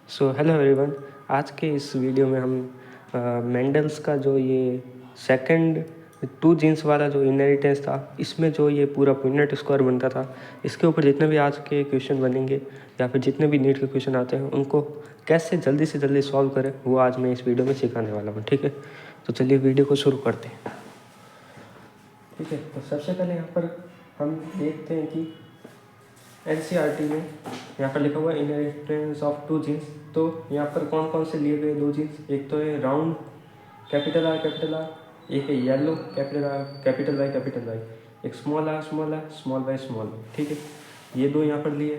So hello everyone. आज के इस वीडियो में हम मेंडल्स का जो ये सेकंड टू जीन्स वाला जो इनहेरिटेंस था, इसमें जो ये पूरा पुनेट स्क्वायर बनता था, इसके ऊपर जितने भी आज के क्वेश्चन बनेंगे या फिर जितने भी नीट के क्वेश्चन आते हैं उनको कैसे जल्दी से जल्दी सॉल्व करें, वो आज मैं इस वीडियो में सिखाने वाला हूँ। ठीक है, तो चलिए वीडियो को शुरू करते हैं। ठीक है, तो सबसे पहले यहाँ पर हम देखते हैं कि एनसीईआरटी में यहाँ पर लिखा हुआ है इनहेरिटेंस ऑफ टू जीन्स। तो यहाँ पर कौन कौन से लिए गए दो जीन्स, एक तो है राउंड कैपिटल आर, एक है yellow capital R capital Y, एक small R small Y small Y. ठीक है, ये दो यहाँ पर लिए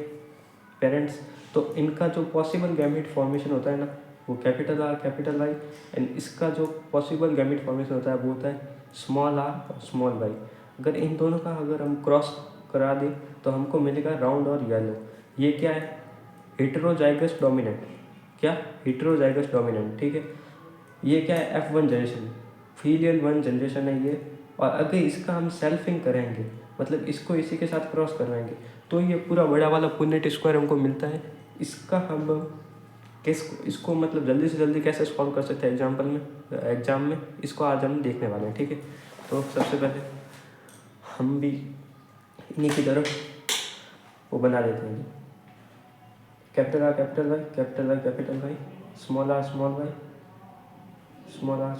पेरेंट्स। तो इनका जो पॉसिबल गैमेट फॉर्मेशन होता है ना, वो capital R capital Y, and इसका जो पॉसिबल गैमेट फॉर्मेशन होता है वो होता है स्मॉल आर और स्मॉल वाई। अगर इन दोनों का अगर हम क्रॉस करा दें तो हमको मिलेगा राउंड और येलो। ये क्या है? Heterozygous dominant. क्या? Heterozygous dominant. ठीक है, ये क्या है? F1 जनरेशन, फीलियल 1 जनरेशन है ये। और अगर इसका हम सेल्फिंग करेंगे, मतलब इसको इसी के साथ क्रॉस करवाएंगे, तो ये पूरा बड़ा वाला पुनेट स्क्वायर हमको मिलता है। इसका हम इसको मतलब जल्दी से जल्दी कैसे सॉल्व कर सकते हैं एग्जाम में, इसको आज हम देखने वाले हैं। ठीक है, तो सबसे पहले हम भी इन्हीं की तरफ वो बना देते हैं। Capital R capital Y, small R small Y, small R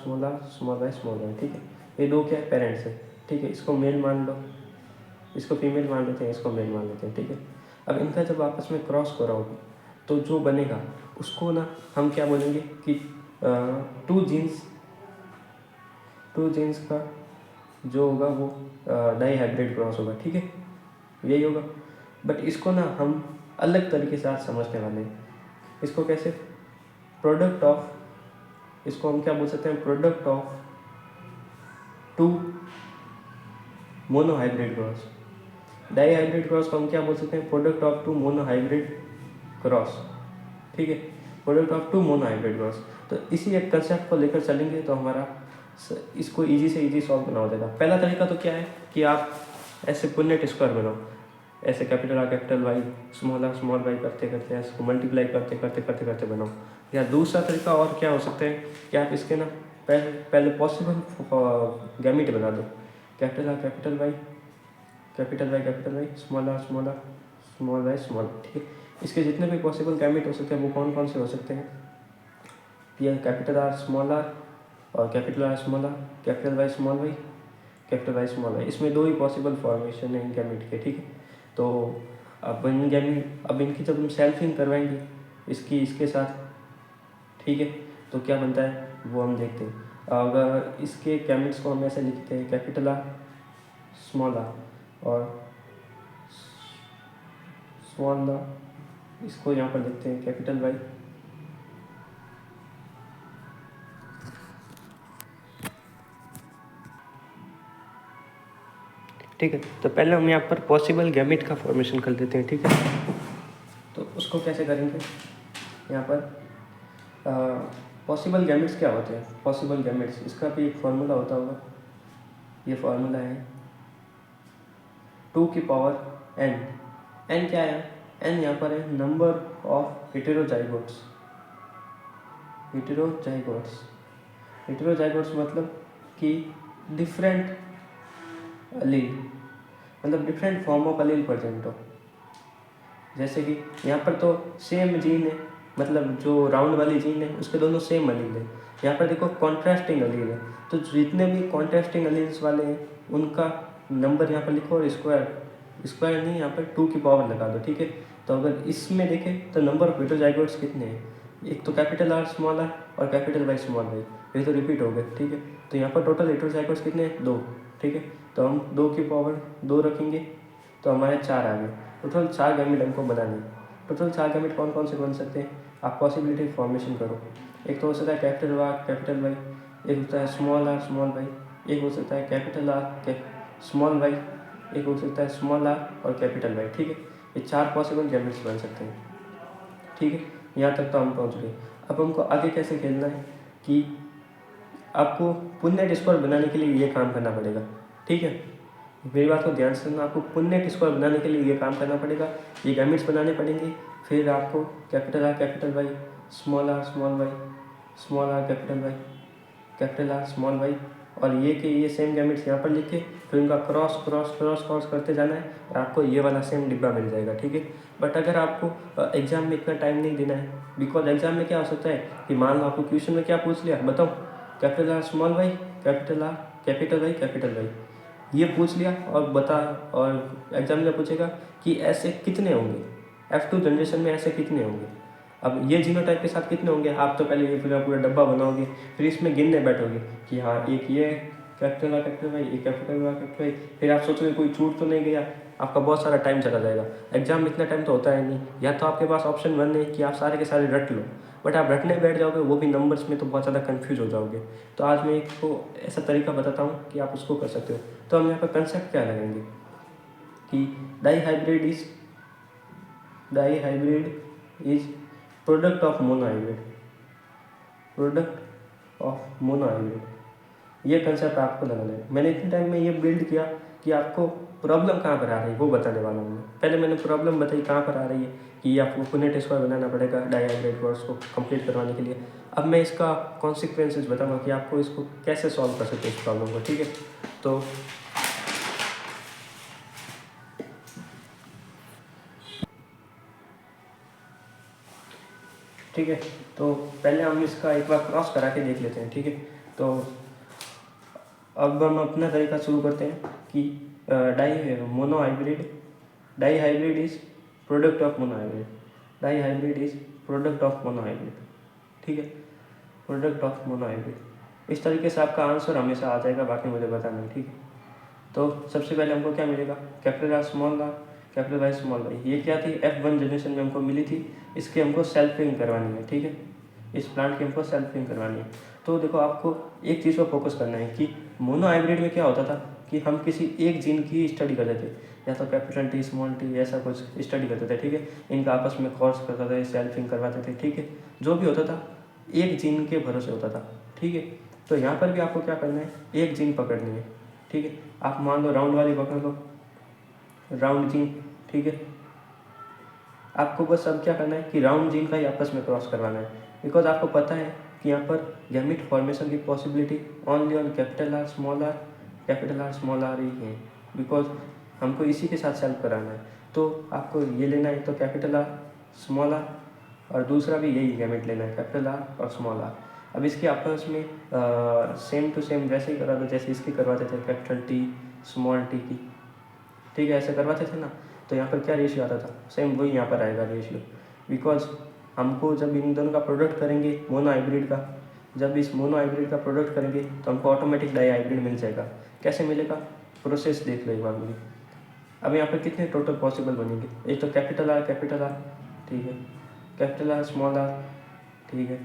small Y. ठीक है, ये दो क्या है? पेरेंट्स है। ठीक है, इसको मेल मान लो, इसको फीमेल मान लेते हैं, इसको मेल मान लेते हैं। ठीक है, अब इनका जब आपस में क्रॉस कराओगे तो जो बनेगा उसको ना हम क्या बोलेंगे कि टू जीन्स का जो होगा वो डाई हाइब्रिड क्रॉस होगा। ठीक है, यही होगा। बट इसको ना हम अलग तरीके से आज समझने वाले हैं। इसको कैसे? प्रोडक्ट ऑफ, इसको हम क्या बोल सकते हैं? Product of two monohybrid cross. Dihybrid cross को हम क्या बोल सकते हैं? Product of two monohybrid cross. ठीक है, product of two monohybrid cross. तो इसी एक कंसेप्ट को लेकर चलेंगे तो हमारा इसको इजी से इजी सॉल्व करना हो जाएगा। पहला तरीका तो क्या है कि आप ऐसे पुनेट स्क्वायर बनाओ, ऐसे capital R capital Y small Y करते करते इसको मल्टीप्लाई करते बनाओ। या दूसरा तरीका और क्या हो सकता है कि आप इसके ना पहले पॉसिबल गैमिट बना दो। Capital R capital Y small R small Y small. ठीक है, इसके जितने भी पॉसिबल गैमिट हो सकते हैं वो कौन कौन से हो सकते हैं? ये कैपिटल आर स्मॉल आर और capital R small R, capital Y small Y, capital Y small Y. इसमें दो ही पॉसिबल फॉर्मेशन है गैमिट के। ठीक है, तो अब इनकी जब हम सेल्फिंग करवाएंगे इसके साथ, ठीक है, तो क्या बनता है वो हम देखते हैं। अगर इसके गैमेट्स को हम ऐसे लिखते हैं कैपिटल आर स्मॉल आर और स्मॉल आर, इसको यहाँ पर लिखते हैं कैपिटल वाई। ठीक है, तो पहले हम यहाँ पर पॉसिबल गैमेट का फॉर्मेशन कर देते हैं। ठीक है, तो उसको कैसे करेंगे? यहाँ पर पॉसिबल गैमेट्स क्या होते हैं? पॉसिबल गैमेट्स, इसका भी एक फार्मूला होता होगा। ये फार्मूला है 2 की पावर n। n क्या है? n यहाँ पर है नंबर ऑफ हेटेरोजाइगोट्स मतलब कि डिफरेंट अलील, मतलब different form of Aleel present हो। जैसे कि यहाँ पर तो सेम जीन है, मतलब जो राउंड वाली जीन है उसके दोनों सेम अलील है। यहाँ पर देखो कॉन्ट्रास्टिंग अलील है, तो जितने भी कॉन्ट्रास्टिंग अलील्स वाले हैं उनका नंबर यहाँ पर लिखो और स्क्वायर नहीं, यहाँ पर 2 की पावर लगा दो। ठीक है, तो अगर इसमें देखें तो नंबर ऑफ हेटेरोजाइगोट्स कितने हैं? एक तो कैपिटल आर स्मॉल आर और कैपिटल वाई स्मॉल वाई, ये तो रिपीट हो गए। ठीक है, तो यहाँ पर टोटल हेटेरोजाइगोट्स कितने हैं? 2। ठीक है, तो हम 2 की पावर 2 रखेंगे तो हमारे 4 आ गए। टोटल 4 गैमेट हमको बनाने हैं। टोटल 4 गैमेट कौन कौन से बन सकते हैं? आप पॉसिबिलिटी फॉर्मेशन करो। एक तो हो सकता है कैपिटल आर कैपिटल वाई, एक होता है स्मॉल आर स्मॉल वाई, एक हो सकता है कैपिटल आर स्मॉल वाई, एक हो सकता है स्मॉल आर और कैपिटल वाई। ठीक है, ये 4 पॉसिबल गैमेट्स बन सकते हैं। ठीक है, यहाँ तक तो हम पहुँच गए। अब हमको आगे कैसे खेलना है कि आपको पुनेट स्क्वायर बनाने के लिए ये काम करना पड़ेगा। ठीक है, मेरी बात को ध्यान से सुनना। आपको पुनेट स्क्वायर बनाने के लिए ये काम करना पड़ेगा, ये गैमेट्स बनाने पड़ेंगे। फिर आपको capital R capital Y small Y, small R capital Y, capital R small Y, और ये कि ये सेम गैमेट्स यहाँ पर लिखे, फिर इनका क्रॉस क्रॉस क्रॉस क्रॉस करते जाना है और आपको ये वाला सेम डिब्बा मिल जाएगा, ठीक है। बट अगर आपको एग्जाम में इतना टाइम नहीं देना है, बिकॉज एग्जाम में क्या हो सकता है कि मान लो आपको क्वेश्चन में क्या पूछ लिया, बताओ, capital R small Y, capital R capital Y, capital Y, ये पूछ लिया और बता, और एग्जाम में पूछेगा कि ऐसे कितने होंगे, F2 जनरेशन में ऐसे कितने होंगे। अब ये जीनोटाइप के साथ कितने होंगे, आप तो पहले ये पूरा डब्बा बनाओगे, फिर इसमें गिनने बैठोगे कि हाँ एक ये कैपिटल वाई, एक कैपिटल वाई, फिर आप सोचोगे कोई छूट तो नहीं गया, आपका बहुत सारा टाइम चला जाएगा। एग्जाम में इतना टाइम तो होता है नहीं, या तो आपके पास ऑप्शन 1 है कि आप सारे के सारे रट लो, बट आप रटने बैठ जाओगे वो भी नंबर्स में, तो बहुत ज़्यादा कन्फ्यूज हो जाओगे। तो आज मैं एक को ऐसा तरीका बताता हूँ कि आप उसको कर सकते हो। तो हम यहाँ पर कंसेप्ट क्या लगाएंगे कि dihybrid is product of monohybrid, ये कंसेप्ट आपको लगाना है। मैंने इतने टाइम में ये बिल्ड किया कि आपको प्रॉब्लम कहाँ पर आ रही है वो बताने वाला हूँ मैं। पहले मैंने प्रॉब्लम बताई कहाँ पर आ रही है कि आपको पुनेट स्क्वायर बनाना पड़ेगा डाई हाइब्रिड कोर्स को कंप्लीट करवाने के लिए। अब मैं इसका कॉन्सिक्वेंसेज बताऊँगा कि आपको इसको कैसे सॉल्व कर सकते हैं इस प्रॉब्लम को, ठीक है। तो ठीक है, तो पहले हम इसका एक बार क्रॉस करा के देख लेते हैं, ठीक है। तो अब हम अपना तरीका शुरू करते हैं कि dihybrid is product of monohybrid, dihybrid is product of monohybrid, ठीक है, प्रोडक्ट ऑफ मोनो हाइब्रिड। इस तरीके से आपका आंसर हमेशा आ जाएगा, बाकी मुझे बताना है, ठीक है। तो सबसे पहले हमको क्या मिलेगा, capital R small R, capital Y small Y, ये क्या थी F1 जनरेशन में हमको मिली थी, इसके हमको सेल्फिंग करवानी है, ठीक है, इस प्लांट की हमको सेल्फिंग करवानी है। तो देखो आपको एक चीज़ पर फोकस करना है कि मोनो हाइब्रिड में क्या होता था कि हम किसी एक जीन की स्टडी करते थे, या तो कैपिटल टी स्मॉल टी ऐसा कुछ स्टडी करते थे, ठीक है, इनका आपस में क्रॉस करते थे, सेल्फिंग करवाते थे, ठीक है, जो भी होता था एक जीन के भरोसे होता था, ठीक है। तो यहाँ पर भी आपको क्या करना है, एक जीन पकड़नी है, ठीक है। आप मान लो राउंड वाली पकड़ लो, राउंड जीन, ठीक है। आपको बस अब क्या करना है कि राउंड जीन का ही आपस में क्रॉस करवाना है, बिकॉज आपको पता है कि यहाँ पर गैमेट फॉर्मेशन की possibility only on capital R small R ही है, बिकॉज हमको इसी के साथ सेल्फ कराना है। तो आपको ये लेना है, तो कैपिटल आर स्मॉल आर, और दूसरा भी यही गैमेट लेना है, कैपिटल आर और स्मॉल आर। अब इसके आपस में सेम टू सेम वैसे ही करा दो जैसे इसकी करवाते थे, कैपिटल टी स्मॉल टी की, ठीक है, ऐसे करवाते थे ना। तो यहाँ पर क्या रेशियो आता था, सेम वही यहाँ पर आएगा रेशियो, बिकॉज हमको जब इन दोनों का प्रोडक्ट करेंगे मोनो हाइब्रिड का, जब इस मोनो हाइब्रिड का प्रोडक्ट करेंगे तो हमको ऑटोमेटिक डाई हाइब्रिड मिल जाएगा। कैसे मिलेगा, प्रोसेस देख लो एक बार मुझे। अब यहाँ पर कितने टोटल पॉसिबल बनेंगे, एक तो कैपिटल आर, ठीक है, कैपिटल आर स्मॉल आर, ठीक है,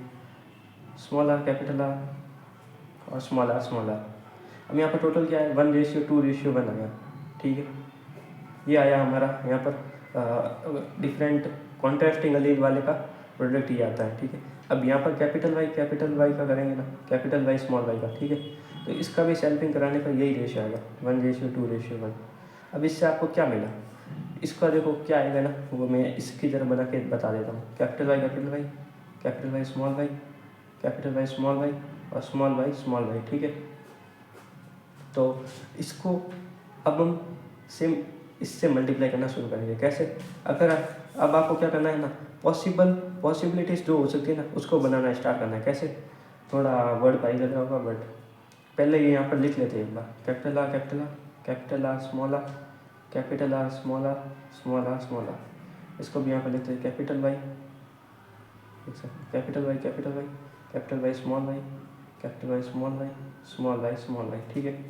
स्मॉल आर कैपिटल आर, और स्मॉल आर। अब यहाँ पर टोटल क्या है, 1:2:1 आया, ठीक है। ये आया हमारा यहाँ पर डिफरेंट कॉन्ट्रास्टिंग एलील वाले का प्रोडक्ट ये आता है, ठीक है। अब यहाँ पर कैपिटल वाई का करेंगे ना, कैपिटल वाई स्मॉल वाई का, ठीक है। तो इसका भी सेल्फिंग कराने पर यही रेशियो आएगा, 1:2:1। अब इससे आपको क्या मिला, इसका देखो क्या आएगा ना, वो मैं इसकी तरह बना के बता देता हूँ। Capital Y small Y, capital Y small Y, और स्मॉल वाई, ठीक है। तो इसको अब हम सेम इससे मल्टीप्लाई करना शुरू करेंगे। कैसे, अगर अब आपको क्या करना है ना, पॉसिबिलिटीज़ जो हो सकती है ना उसको बनाना स्टार्ट करना है। कैसे, थोड़ा वर्ड पाई लग रहा होगा, बट पहले ये यहाँ पर लिख लेते हैं एक बार, capital R small R, capital R small R, इसको भी यहाँ पर लिखते हैं कैपिटल वाई स्मॉल वाई, ठीक है।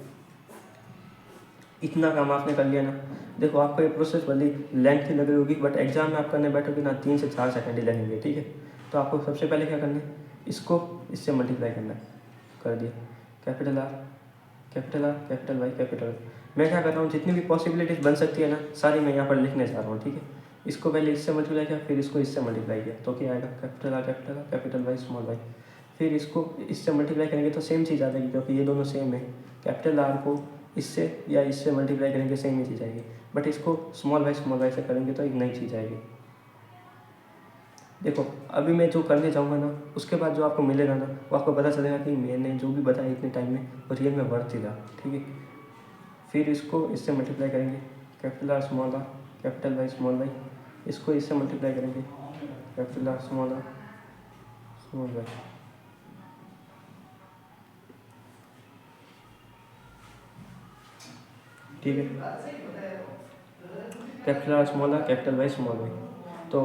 इतना काम आपने कर लिया ना। देखो आपको ये प्रोसेस भले लेंथ लग रही होगी, बट एग्जाम में आप करने बैठोगे ना 3 से 4 सेकंड ही लगेंगे, ठीक है। तो आपको सबसे पहले क्या करना है, इसको इससे मल्टीप्लाई करना है, कर दिया, कैपिटल आर कैपिटल वाई। मैं क्या कर रहा हूँ, जितनी भी पॉसिबिलिटीज़ बन सकती है ना सारी मैं यहाँ पर लिखने जा रहा हूँ, ठीक है। इसको पहले इससे मल्टीप्लाई किया, फिर इसको इससे मल्टीप्लाई किया, तो क्या आएगा, कैपिटल वाई स्मॉल वाई। फिर इसको इससे मल्टीप्लाई करेंगे तो सेम चीज़ आ जाएगी, क्योंकि ये दोनों सेम है। कैपिटल आर को इससे या इससे मल्टीप्लाई करेंगे सेम ही चीज़ आएगी, बट इसको स्मॉल वाई से करेंगे तो एक नई चीज़ आएगी। देखो अभी मैं जो करने जाऊँगा ना, उसके बाद जो आपको मिलेगा ना, वो आपको पता चलेगा कि मैंने जो भी बताया इतने टाइम में वो रियल में वर्थ ही था। ठीक है, फिर इसको इससे मल्टीप्लाई करेंगे, capital R small R capital Y small Y, इसको इससे मल्टीप्लाई करेंगे, कैपिटल आर स्मॉल वाई। ठीक है, capital R small R capital Y small Y. तो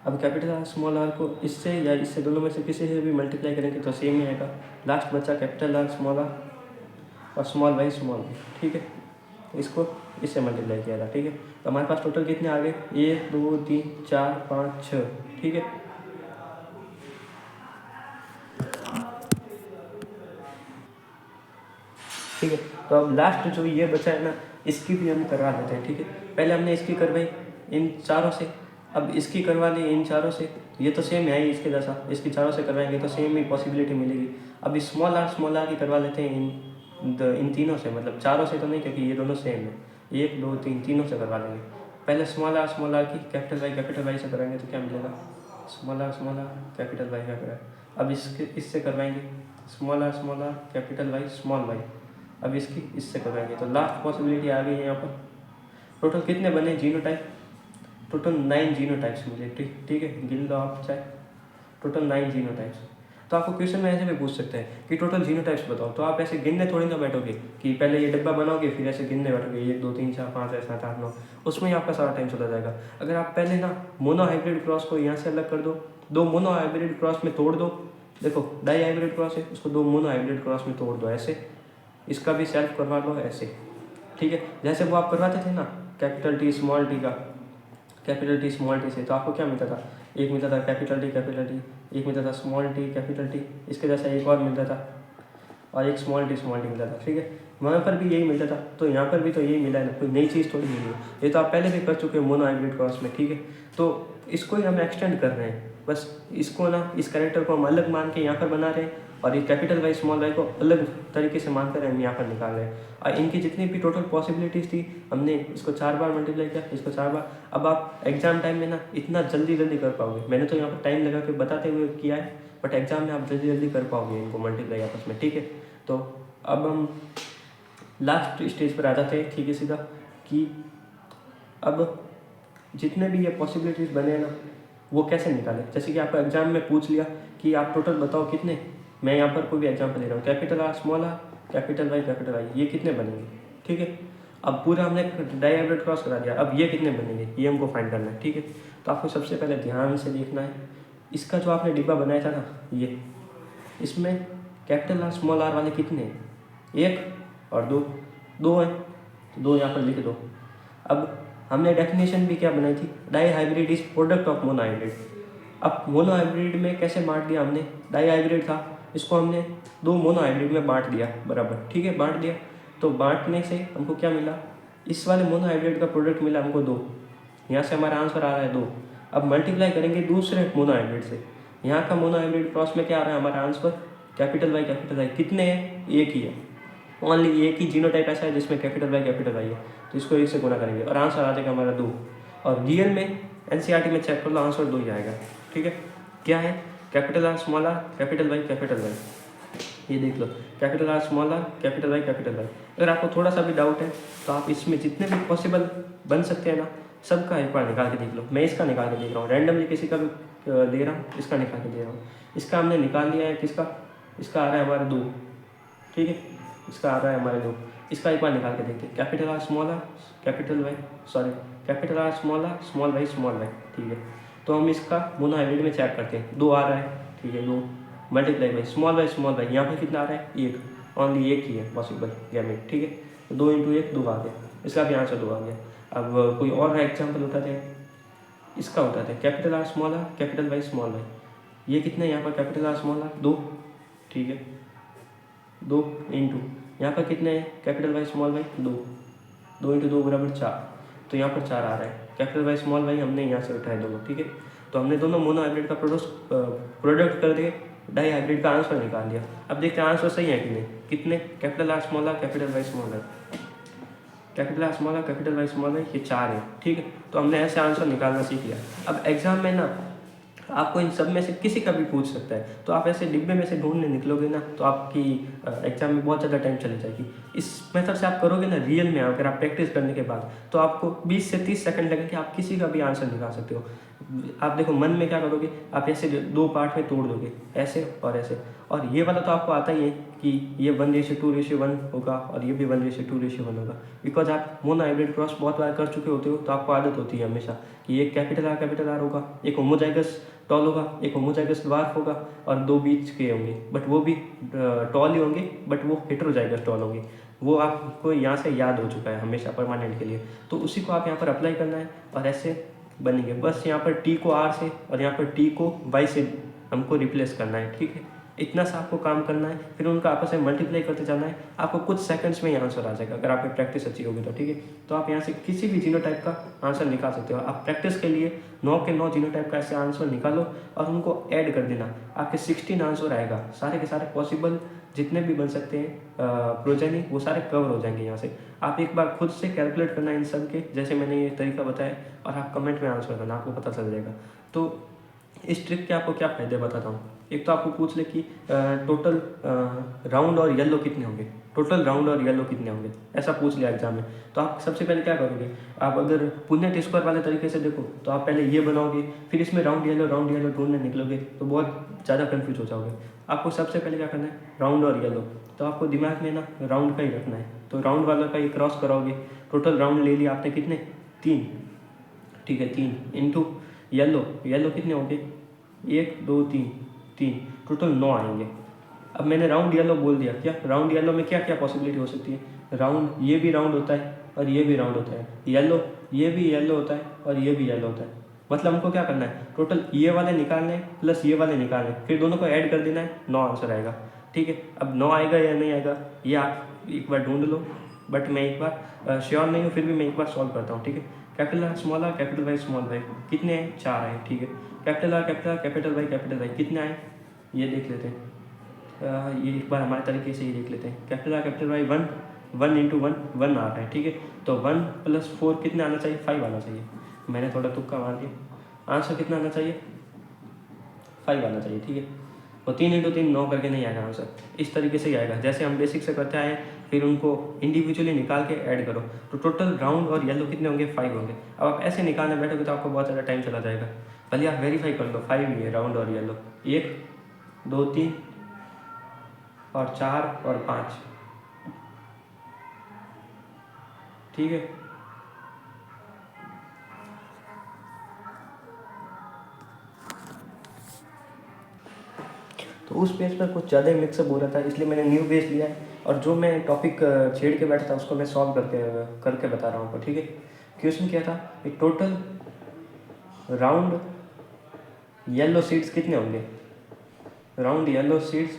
अब कैपिटल आर स्मॉल आर को इससे या इससे दोनों में से किसी से भी मल्टीप्लाई करेंगे तो सेम ही आएगा। लास्ट बचा कैपिटल आर स्मॉल आर और स्मॉल वाई स्मॉल वाई। ठीक है, इसको इससे मल्टीप्लाई किया था। ठीक है, तो हमारे पास टोटल कितने आ गए, 1 2 3 4 5 6। ठीक है, ठीक है, तो अब लास्ट जो ये बचा है ना, इसकी भी हम करवा देते हैं। ठीक है, पहले हमने इसकी करवाई इन चारों से, अब इसकी करवा ली इन चारों से। ये तो सेम है ही इसके जैसा, इसकी चारों से करवाएंगे तो सेम ही पॉसिबिलिटी मिलेगी। अब इस स्मॉल आर की करवा लेते हैं इन तीनों से, मतलब चारों से तो नहीं क्योंकि ये दोनों सेम है। 1 2 3 तीनों से करवा लेंगे। पहले स्मॉल आर की कैपिटल वाई से कराएंगे तो क्या मिलेगा, स्मॉल आर कैपिटल वाई का। अब इससे करवाएंगे small R capital Y small Y. अब इसकी इससे करवाएंगे तो लास्ट पॉसिबिलिटी आ गई है यहाँ पर। टोटल कितने बने जीनोटाइप, टोटल 9 जीनोटाइप्स मिले। ठीक है, गिन लो आप चाहे, टोटल 9 जीनोटाइप्स। तो आपको क्वेश्चन में ऐसे भी पूछ सकते हैं कि टोटल जीनोटाइप्स बताओ, तो आप ऐसे गिनने थोड़ी ना बैठोगे कि पहले ये डब्बा बनाओगे फिर ऐसे गिनने बैठोगे 1 2 3 4 5 6 7 8 9, उसमें ही आपका सारा टाइम चला जाएगा। अगर आप पहले ना मोनो हाइब्रिड क्रॉस को यहाँ से अलग कर दो मोनो हाइब्रिड क्रॉस में तोड़ दो, देखो डाई हाइब्रिड क्रॉस है उसको 2 मोनो हाइब्रिड क्रॉस में तोड़ दो ऐसे, इसका भी सेल्फ करवा लो ऐसे। ठीक है, जैसे वो आप करवाते थे ना कैपिटल टी स्मॉल टी का, कैपिटल टी स्मॉल टी से, तो आपको क्या मिलता था, एक मिलता था कैपिटल टी, एक मिलता था स्मॉल टी कैपिटल टी, इसके जैसा एक और मिलता था और एक स्मॉल टी मिलता था। ठीक है, वहाँ पर भी यही मिलता था, तो यहाँ पर भी तो यही मिला है ना, कोई नई चीज़ थोड़ी मिली है, ये तो आप पहले भी कर चुके हो मोनो हाइब्रिड क्रॉस में। ठीक है, तो इसको ही हम एक्सटेंड कर रहे हैं, बस इसको ना इस कैरेक्टर को हम अलग मान के यहाँ पर बना रहे हैं और ये कैपिटल वाई स्मॉल वाई को अलग तरीके से मानकर हम यहाँ पर निकाल रहे हैं। और इनकी जितनी भी टोटल पॉसिबिलिटीज़ थी हमने इसको 4 बार मल्टीप्लाई किया, इसको 4 बार। अब आप एग्जाम टाइम में ना इतना जल्दी कर पाओगे, मैंने तो यहाँ पर टाइम लगा के बताते हुए किया है, बट एग्जाम में आप जल्दी कर पाओगे इनको मल्टीप्लाई आपस में। ठीक है, तो अब हम लास्ट स्टेज पर आ जाते हैं। ठीक है, सीधा कि अब जितने भी ये पॉसिबिलिटीज़ बने ना वो कैसे निकालें। जैसे कि आपको एग्जाम में पूछ लिया कि आप टोटल बताओ कितने, मैं यहाँ पर कोई भी एग्जाम्पल ले रहा हूँ, capital R small R capital Y ये कितने बनेंगे। ठीक है, अब पूरा हमने डाई हाइब्रिड क्रॉस करा दिया, अब ये कितने बनेंगे ये हमको फाइंड करना है। ठीक है, तो आपको सबसे पहले ध्यान से देखना है, इसका जो आपने डिब्बा बनाया था ना ये, इसमें कैपिटल आर स्मॉल आर वाले कितने हैं, 1 और 2 हैं, तो 2 यहाँ पर लिख दो। अब हमने डेफिनेशन भी क्या बनाई थी, dihybrid is product of monohybrid. अब मोनो हाइब्रिड में कैसे बांट दिया हमने, डाई हाइब्रिड था इसको हमने 2 मोनो हाइब्रिड में बांट दिया बराबर। ठीक है, बांट दिया, तो बांटने से हमको क्या मिला, इस वाले मोनो हाइब्रिड का प्रोडक्ट मिला हमको 2, यहाँ से हमारा आंसर आ रहा है 2। अब मल्टीप्लाई करेंगे दूसरे मोनो हाइब्रिड से, यहाँ का मोनो हाइब्रिड क्रॉस में क्या आ रहा है हमारा आंसर, कैपिटल वाई कितने हैं, एक ही है, ओनली एक ही जीनोटाइप ऐसा है जिसमें कैपिटल वाई है, तो इसको 1 से गुना करेंगे और आंसर आ जाएगा हमारा 2। और रियल में एनसीईआरटी में चेक कर लो आंसर 2 ही आएगा। ठीक है, क्या है, capital R small R capital Y, ये देख लो capital R small R capital Y. अगर आपको थोड़ा सा भी डाउट है तो आप इसमें जितने भी पॉसिबल बन सकते हैं ना सबका एक बार निकाल के देख लो। मैं इसका निकाल के देख रहा हूँ, रैंडमली किसी का भी दे रहा हूँ, इसका निकाल के दे रहा हूँ। इसका हमने निकाल लिया है, किसका, इसका आ रहा है हमारा 2। ठीक है, इसका आ रहा है हमारे 2, इसका एक बार निकाल के देखते हैं, capital R small R capital R small Y. ठीक है, तो हम इसका मोनो हाइब्रिड में चेक करते हैं, 2 आ रहा है। ठीक है, 2 मल्टीप्लाई बाई स्मॉल वाई, यहाँ पर कितना आ रहा है, 1, ओनली एक ही है पॉसिबल गैमेट। ठीक है, तो 2 × 1 2 आ गया, इसका भी आंसर 2 आ गया। अब कोई और एग्जाम्पल उठाते हैं, इसका उठाते हैं, capital R small R capital Y, ये कितना है यहाँ पर, कैपिटल आर स्मॉल आर 2। ठीक है, 2 × यहाँ पर कितने हैं, कैपिटल वाई स्मॉल वाई 2 × 2 बराबर 4, तो यहाँ पर 4 आ रहा है। कैपिटल वाई स्मॉल वाई हमने यहाँ से उठाए दोनों। ठीक है, तो हमने दोनों मोनो हाइब्रिड का प्रोडक्ट कर दिए, डाई हाइब्रिड का आंसर निकाल दिया। अब देखते हैं आंसर सही है कि नहीं, कितने, capital R small R capital Y small R, capital R small R capital Y small Y, ये 4 है, ठीक है। तो हमने ऐसे आंसर निकालना सीख लिया। अब एग्जाम में ना आपको इन सब में से किसी का भी पूछ सकता है, तो आप ऐसे डिब्बे में से ढूंढने निकलोगे ना तो आपकी एग्जाम में बहुत ज़्यादा टाइम चली जाएगी। इस मेथड से आप करोगे ना रियल में, अगर आप प्रैक्टिस करने के बाद, तो आपको 20 से 30 सेकंड लगेंगे, आप किसी का भी आंसर निकाल सकते हो। आप देखो मन में क्या करोगे, आप ऐसे 2 पार्ट में तोड़ दोगे, ऐसे और ऐसे। और ये वाला तो आपको आता ही है कि ये 1:2:1 होगा और ये भी 1:2:1 होगा, बिकॉज आप मोनो हाइब्रिड क्रॉस बहुत बार कर चुके होते हो, तो आपको आदत होती है हमेशा कि एक कैपिटल आर होगा, एक होमोजाइगस टॉल होगा, एक होमोजाइगस ड्वार्फ होगा, और 2 बीच के होंगे, बट वो भी टॉल ही होंगे, बट वो हेटेरोजाइगस टॉल होंगे। वो आपको यहाँ से याद हो चुका है हमेशा परमानेंट के लिए, तो उसी को आप यहाँ पर अप्लाई करना है और ऐसे बनेंगे। बस यहाँ पर टी को आर से और यहाँ पर टी को वाई से हमको रिप्लेस करना है, ठीक है। इतना सा आपको काम करना है, फिर उनका आपस में मल्टीप्लाई करते जाना है, आपको कुछ सेकंड्स में ही आंसर आ जाएगा अगर आपकी प्रैक्टिस अच्छी होगी तो, ठीक है। तो आप यहाँ से किसी भी जीनोटाइप का आंसर निकाल सकते हो। आप प्रैक्टिस के लिए 9 के 9 जीनोटाइप का ऐसे आंसर निकालो और उनको ऐड कर देना, आपके 16 आंसर आएगा। सारे के सारे पॉसिबल जितने भी बन सकते हैं प्रोजेनी, वो सारे कवर हो जाएंगे यहाँ से। आप एक बार खुद से कैलकुलेट करना इन सब के, जैसे मैंने ये तरीका बताया, और आप कमेंट में आंसर करना, आपको पता चल जाएगा। तो इस ट्रिक के आपको क्या फ़ायदे बताता हूँ। एक तो आपको पूछ ले कि टोटल राउंड और येलो कितने होंगे, टोटल राउंड और येलो कितने होंगे, ऐसा पूछ लिया एग्जाम में। तो आप सबसे पहले क्या करोगे, आप अगर पुनेट स्क्वायर वाले तरीके से देखो तो आप पहले ये बनाओगे, फिर इसमें राउंड येलो ढूंढने निकलोगे तो बहुत ज़्यादा कन्फ्यूज हो जाओगे। आपको सबसे पहले क्या करना है, राउंड और येलो, तो आपको दिमाग में ना राउंड का ही रखना है। तो राउंड वाला का ही क्रॉस कराओगे, टोटल राउंड ले लिया आपने कितने, 3, ठीक है, 3 इंटू येलो कितने होंगे, 1 2 3, टोटल 9 आएंगे। अब मैंने राउंड येलो बोल दिया, क्या राउंड येलो में क्या क्या पॉसिबिलिटी हो सकती है, राउंड ये भी राउंड होता है और ये भी राउंड होता है, येलो ये भी येलो होता है और ये भी येलो होता है। मतलब हमको क्या करना है, टोटल ये वाले निकालने हैं प्लस ये वाले निकालने हैं, फिर दोनों को ऐड कर देना है, 9 आंसर आएगा, ठीक है। अब 9 आएगा या नहीं आएगा ये आप एक बार ढूंढ लो, बट मैं एक बार श्योर नहीं हूँ, फिर भी मैं एक बार सॉल्व करता हूँ, ठीक है। Capital R small R capital Y कितने हैं, 4 हैं, ठीक है। कैपिटल आर कैपिटल वाई कितने आए, ये देख लेते हैं। ये एक बार हमारे तरीके से ये देख लेते हैं। कैपिटल वाई 1 इंटू 1 आ रहा है, ठीक है। तो 1 + 4 कितने आना चाहिए, 5 आना चाहिए। मैंने थोड़ा तुक्का मार दिया, आंसर कितना आना चाहिए, 5 आना चाहिए, ठीक है। और 3 इंटू 3 9 करके नहीं आएगा आंसर, इस तरीके से ही आएगा जैसे हम बेसिक से करते आए। फिर उनको इंडिविजुअली निकाल के ऐड करो, तो टोटल राउंड और येलो कितने होंगे, 5 होंगे। अब आप ऐसे निकालने बैठोगे तो आपको बहुत ज़्यादा टाइम चला जाएगा। भले आप वेरीफाई कर लो, 5 ही है राउंड और येलो, 1 2 3 और 4 और 5, ठीक है। तो उस पेज पर कुछ ज़्यादा ही मिक्सअप हो रहा था, इसलिए मैंने न्यू पेज लिया है, और जो मैं टॉपिक छेड़ के बैठा था उसको मैं सॉल्व करके बता रहा हूँ, ठीक है। क्वेश्चन क्या था, एक टोटल राउंड येलो सीड्स कितने होंगे, राउंड येलो सीड्स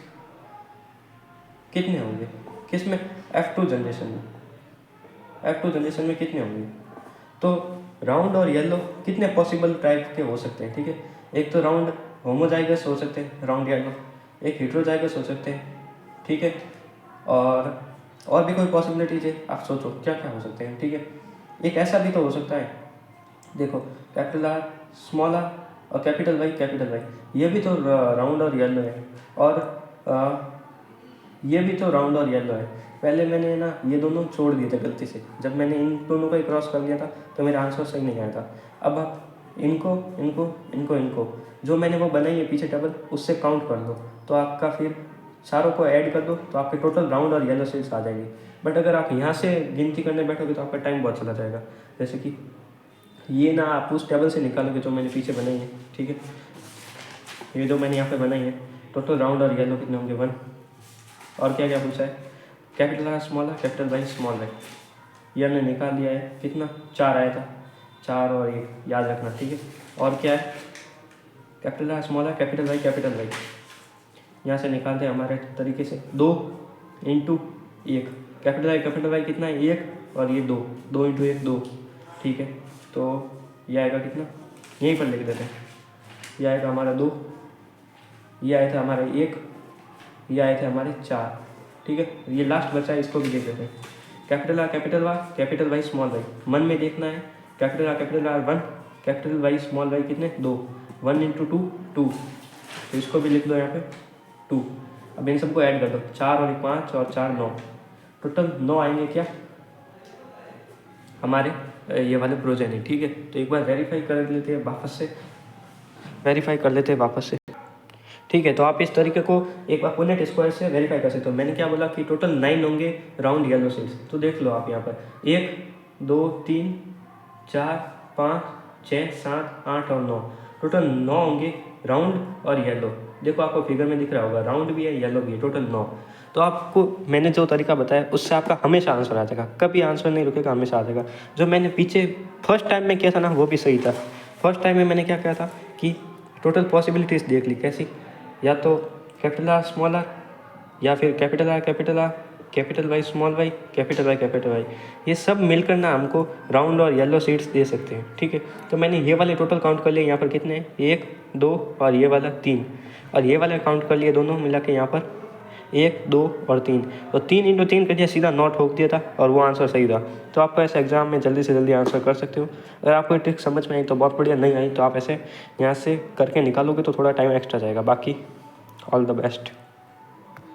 कितने होंगे, किस में, F2 जनरेशन में, F2 जनरेशन में कितने होंगे। तो राउंड और येलो कितने पॉसिबल टाइप के हो सकते हैं, ठीक है। एक तो राउंड होमोजाइगस हो सकते हैं राउंड येलो, एक हेटेरोजाइगस हो सकते हैं, ठीक है। और भी कोई पॉसिबिलिटीज है, आप सोचो क्या क्या हो सकते हैं, ठीक है। एक ऐसा भी तो हो सकता है, देखो कैपिटल आर स्मॉल आर और कैपिटल वाई, ये भी तो राउंड और येलो है, और ये भी तो राउंड और येलो है। पहले मैंने ना ये दोनों छोड़ दिए थे गलती से, जब मैंने इन दोनों को ही क्रॉस कर लिया था तो मेरा आंसर सही नहीं आया था। अब आप इनको जो मैंने वो बनाई है पीछे टेबल, उससे काउंट कर दो, तो आपका फिर चारों को ऐड कर दो तो आपके टोटल राउंड और येलो सीड्स आ जाएंगे। बट अगर आप यहाँ से गिनती करने बैठोगे तो आपका टाइम बहुत चला जाएगा। जैसे कि ये ना आप उस टेबल से निकालोगे जो मैंने पीछे बनाई है, ठीक है। ये जो मैंने यहाँ पे बनाई है, टोटल राउंड और येलो कितने होंगे, 1। और क्या क्या पूछा है, capital R small R capital Y small Y, ये हमने निकाल लिया है, कितना 4 आया था, 4 और 1 याद रखना, ठीक है। और क्या है, capital R small R capital Y, यहाँ से निकालते हैं हमारे तरीके से, 2 इंटू 1, कैपिटल वाई कितना है, 1 और ये 2 इंटू 1 2, ठीक है। तो ये आएगा कितना, यहीं पर लिख देते हैं, ये आएगा हमारा 2, ये आया था हमारा 1, ये आए थे हमारे 4, ठीक है। ये लास्ट बचा है, इसको भी देख लेते हैं, capital R capital Y small Y, मन में देखना है capital R 1, capital Y small Y कितने 2, 1 इंटू 2 2, तो इसको भी लिख लो यहाँ पे 2। अब इन सबको ऐड कर दो, 4 और 5 और 4 9, टोटल 9 आएंगे क्या हमारे ये वाले प्रोजेनी। ठीक है, तो एक बार वेरीफाई कर लेते हैं वापस से। ठीक है, तो आप इस तरीके को एक बार पुनेट स्क्वायर से वेरीफाई कर सकते हो। मैंने क्या बोला कि टोटल 9 होंगे राउंड येलो सीड्स, तो देख लो आप यहाँ पर 1 2 3 4 5 6 7 8 और 9, टोटल 9 होंगे राउंड और येलो। देखो आपको फिगर में दिख रहा होगा, राउंड भी है येलो भी है, टोटल 9। तो आपको मैंने जो तरीका बताया उससे आपका हमेशा आंसर आ जाएगा, कभी आंसर नहीं रुकेगा, हमेशा आ जाएगा। जो मैंने पीछे फर्स्ट टाइम में किया था ना वो भी सही था। फर्स्ट टाइम में मैंने क्या किया था कि टोटल पॉसिबिलिटीज़ देख ली, कैसी, या तो कैपिटल आर स्मॉल आर, या फिर capital R capital Y small Y, capital Y, ये सब मिलकर ना हमको राउंड और येलो सीड्स दे सकते हैं। ठीक है, तो मैंने ये वाले टोटल काउंट कर लिए, यहाँ पर कितने हैं 1 2 और ये वाला 3, और ये वाले काउंट कर लिए दोनों मिला के यहाँ पर 1 2 और 3, तो 3 इंटू 3 कर दिया, सीधा नॉट ठोक दिया था और वो आंसर सही था। तो आपको ऐसे एग्जाम में जल्दी से जल्दी आंसर कर सकते हो। अगर आपको ट्रिक समझ में आई तो बहुत बढ़िया, नहीं आई तो आप ऐसे यहाँ से करके निकालोगे तो थोड़ा टाइम एक्स्ट्रा जाएगा। बाकी ऑल द बेस्ट।